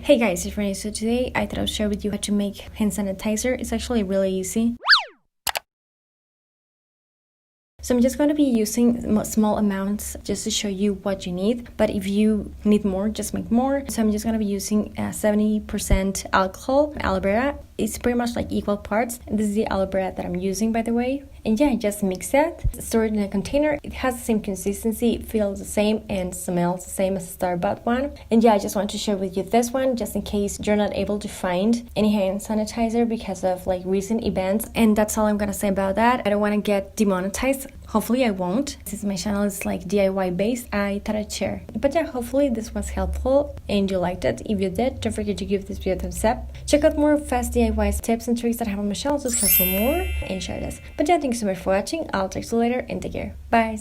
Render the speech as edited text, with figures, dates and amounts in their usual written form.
Hey guys, it's Renee. So today I thought I'd share with you how to make hand sanitizer. It's actually really easy. So I'm just going to be using small amounts just to show you what you need, but if you need more, just make more. So I'm just going to be using 70% alcohol, aloe vera. It's pretty much like equal parts. And this is the aloe vera that I'm using, by the way. And yeah, just mix that, store it in a container. It has the same consistency, it feels the same, and smells the same as the store-bought one. And yeah, I just want to share with you this one just in case you're not able to find any hand sanitizer because of like recent events. And that's all I'm gonna say about that. I don't want to get demonetized. Hopefully I won't. Since my channel is like DIY based, I thought I'd share. But yeah, hopefully this was helpful and you liked it. If you did, don't forget to give this video a thumbs up. Check out more fast DIY tips and tricks that I have on my channel. Subscribe for more and share this. But yeah, thanks so much for watching. I'll talk to you later and take care. Bye.